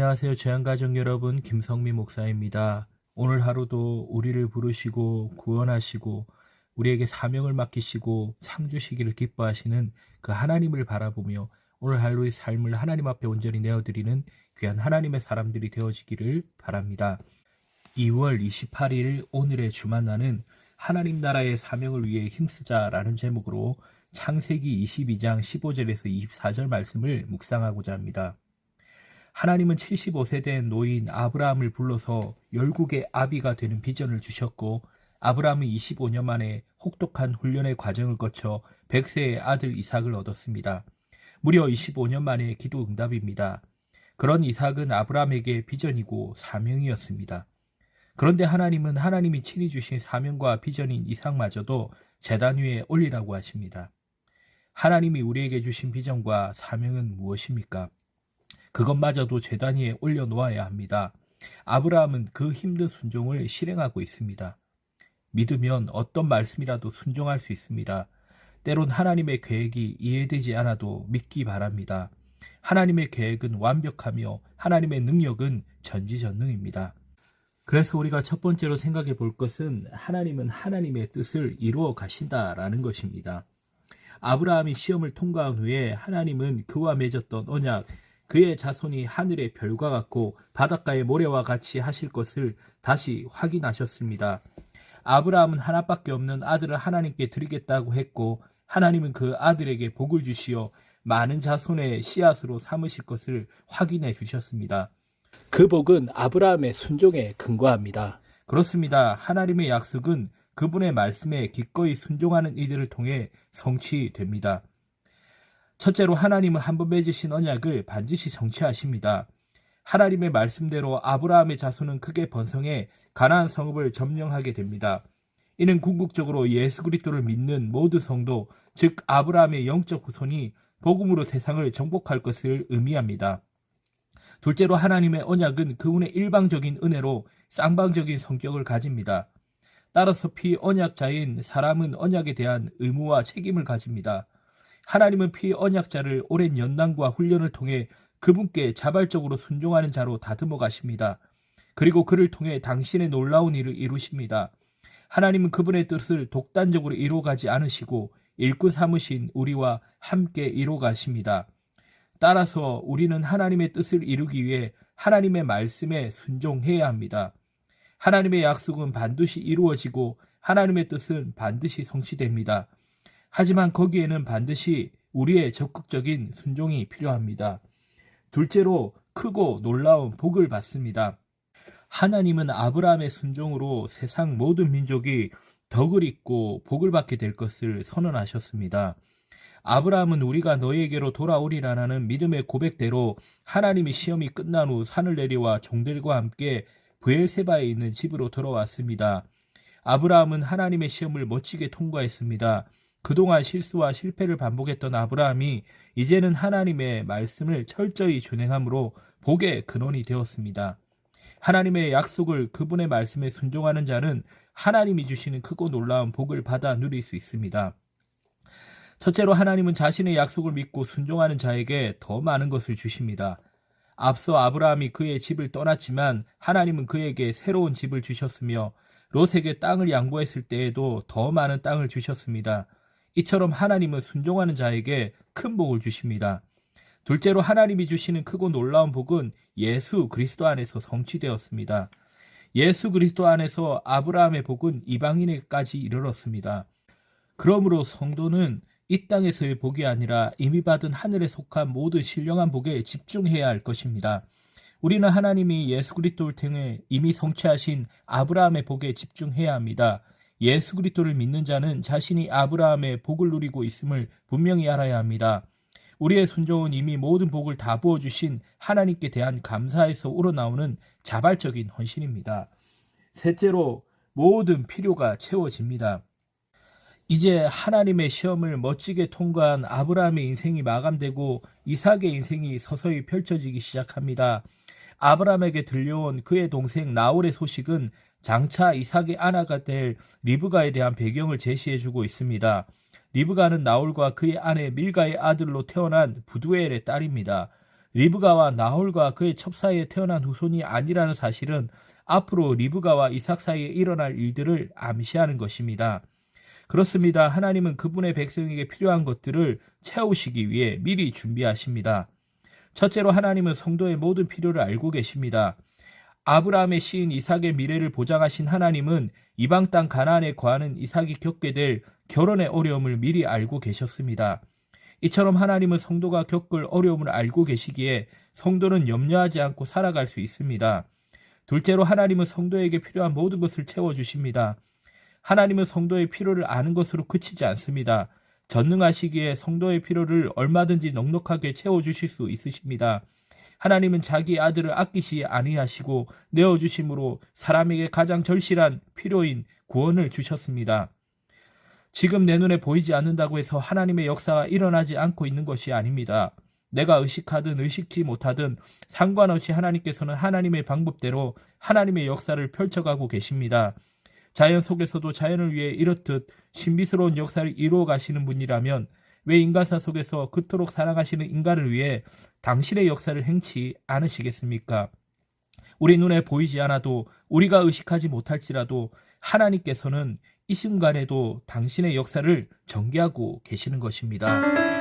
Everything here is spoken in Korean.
안녕하세요. 죄안가족 여러분, 김성미 목사입니다. 오늘 하루도 우리를 부르시고 구원하시고 우리에게 사명을 맡기시고 상 주시기를 기뻐하시는 그 하나님을 바라보며 오늘 하루의 삶을 하나님 앞에 온전히 내어드리는 귀한 하나님의 사람들이 되어지기를 바랍니다. 2월 28일 오늘의 주만나는 하나님 나라의 사명을 위해 힘쓰자라는 제목으로 창세기 22장 15절에서 24절 말씀을 묵상하고자 합니다. 하나님은 75세 된 노인 아브라함을 불러서 열국의 아비가 되는 비전을 주셨고, 아브라함은 25년 만에 혹독한 훈련의 과정을 거쳐 100세의 아들 이삭을 얻었습니다. 무려 25년 만에 기도 응답입니다. 그런 이삭은 아브라함에게 비전이고 사명이었습니다. 그런데 하나님은 하나님이 친히 주신 사명과 비전인 이삭마저도 제단 위에 올리라고 하십니다. 하나님이 우리에게 주신 비전과 사명은 무엇입니까? 그것마저도 제단 위에 올려놓아야 합니다. 아브라함은 그 힘든 순종을 실행하고 있습니다. 믿으면 어떤 말씀이라도 순종할 수 있습니다. 때론 하나님의 계획이 이해되지 않아도 믿기 바랍니다. 하나님의 계획은 완벽하며 하나님의 능력은 전지전능입니다. 그래서 우리가 첫 번째로 생각해 볼 것은 하나님은 하나님의 뜻을 이루어 가신다라는 것입니다. 아브라함이 시험을 통과한 후에 하나님은 그와 맺었던 언약, 그의 자손이 하늘의 별과 같고 바닷가의 모래와 같이 하실 것을 다시 확인하셨습니다. 아브라함은 하나밖에 없는 아들을 하나님께 드리겠다고 했고, 하나님은 그 아들에게 복을 주시어 많은 자손의 씨앗으로 삼으실 것을 확인해 주셨습니다. 그 복은 아브라함의 순종에 근거합니다. 그렇습니다. 하나님의 약속은 그분의 말씀에 기꺼이 순종하는 이들을 통해 성취됩니다. 첫째로 하나님은 한번 맺으신 언약을 반드시 성취하십니다. 하나님의 말씀대로 아브라함의 자손은 크게 번성해 가나안 성읍을 점령하게 됩니다. 이는 궁극적으로 예수 그리스도를 믿는 모든 성도, 즉 아브라함의 영적 후손이 복음으로 세상을 정복할 것을 의미합니다. 둘째로 하나님의 언약은 그분의 일방적인 은혜로 쌍방적인 성격을 가집니다. 따라서 피언약자인 사람은 언약에 대한 의무와 책임을 가집니다. 하나님은 피언약자를 오랜 연단과 훈련을 통해 그분께 자발적으로 순종하는 자로 다듬어 가십니다. 그리고 그를 통해 당신의 놀라운 일을 이루십니다. 하나님은 그분의 뜻을 독단적으로 이루어가지 않으시고 일꾼 삼으신 우리와 함께 이루어가십니다. 따라서 우리는 하나님의 뜻을 이루기 위해 하나님의 말씀에 순종해야 합니다. 하나님의 약속은 반드시 이루어지고 하나님의 뜻은 반드시 성취됩니다. 하지만 거기에는 반드시 우리의 적극적인 순종이 필요합니다. 둘째로 크고 놀라운 복을 받습니다. 하나님은 아브라함의 순종으로 세상 모든 민족이 덕을 잇고 복을 받게 될 것을 선언하셨습니다. 아브라함은 우리가 너희에게로 돌아오리라는 믿음의 고백대로 하나님이 시험이 끝난 후 산을 내려와 종들과 함께 브엘세바에 있는 집으로 돌아왔습니다. 아브라함은 하나님의 시험을 멋지게 통과했습니다. 그동안 실수와 실패를 반복했던 아브라함이 이제는 하나님의 말씀을 철저히 준행함으로 복의 근원이 되었습니다. 하나님의 약속을 그분의 말씀에 순종하는 자는 하나님이 주시는 크고 놀라운 복을 받아 누릴 수 있습니다. 첫째로 하나님은 자신의 약속을 믿고 순종하는 자에게 더 많은 것을 주십니다. 앞서 아브라함이 그의 집을 떠났지만 하나님은 그에게 새로운 집을 주셨으며 롯에게 땅을 양보했을 때에도 더 많은 땅을 주셨습니다. 이처럼 하나님은 순종하는 자에게 큰 복을 주십니다. 둘째로 하나님이 주시는 크고 놀라운 복은 예수 그리스도 안에서 성취되었습니다. 예수 그리스도 안에서 아브라함의 복은 이방인에게까지 이르렀습니다. 그러므로 성도는 이 땅에서의 복이 아니라 이미 받은 하늘에 속한 모든 신령한 복에 집중해야 할 것입니다. 우리는 하나님이 예수 그리스도를 통해 이미 성취하신 아브라함의 복에 집중해야 합니다. 예수 그리스도를 믿는 자는 자신이 아브라함의 복을 누리고 있음을 분명히 알아야 합니다. 우리의 순종은 이미 모든 복을 다 부어주신 하나님께 대한 감사에서 우러나오는 자발적인 헌신입니다. 셋째로 모든 필요가 채워집니다. 이제 하나님의 시험을 멋지게 통과한 아브라함의 인생이 마감되고 이삭의 인생이 서서히 펼쳐지기 시작합니다. 아브라함에게 들려온 그의 동생 나홀의 소식은 장차 이삭의 아내가 될 리브가에 대한 배경을 제시해주고 있습니다. 리브가는 나홀과 그의 아내 밀가의 아들로 태어난 부두엘의 딸입니다. 리브가와 나홀과 그의 첩 사이에 태어난 후손이 아니라는 사실은 앞으로 리브가와 이삭 사이에 일어날 일들을 암시하는 것입니다. 그렇습니다. 하나님은 그분의 백성에게 필요한 것들을 채우시기 위해 미리 준비하십니다. 첫째로 하나님은 성도의 모든 필요를 알고 계십니다. 아브라함의 시인 이삭의 미래를 보장하신 하나님은 이방 땅 가나안에 거하는 이삭이 겪게 될 결혼의 어려움을 미리 알고 계셨습니다. 이처럼 하나님은 성도가 겪을 어려움을 알고 계시기에 성도는 염려하지 않고 살아갈 수 있습니다. 둘째로 하나님은 성도에게 필요한 모든 것을 채워주십니다. 하나님은 성도의 필요를 아는 것으로 그치지 않습니다. 전능하시기에 성도의 필요를 얼마든지 넉넉하게 채워주실 수 있으십니다. 하나님은 자기 아들을 아끼시 아니하시고 내어주심으로 사람에게 가장 절실한 필요인 구원을 주셨습니다. 지금 내 눈에 보이지 않는다고 해서 하나님의 역사가 일어나지 않고 있는 것이 아닙니다. 내가 의식하든 의식지 못하든 상관없이 하나님께서는 하나님의 방법대로 하나님의 역사를 펼쳐가고 계십니다. 자연 속에서도 자연을 위해 이렇듯 신비스러운 역사를 이루어 가시는 분이라면 왜 인간사 속에서 그토록 사랑하시는 인간을 위해 당신의 역사를 행치 않으시겠습니까? 우리 눈에 보이지 않아도 우리가 의식하지 못할지라도 하나님께서는 이 순간에도 당신의 역사를 전개하고 계시는 것입니다.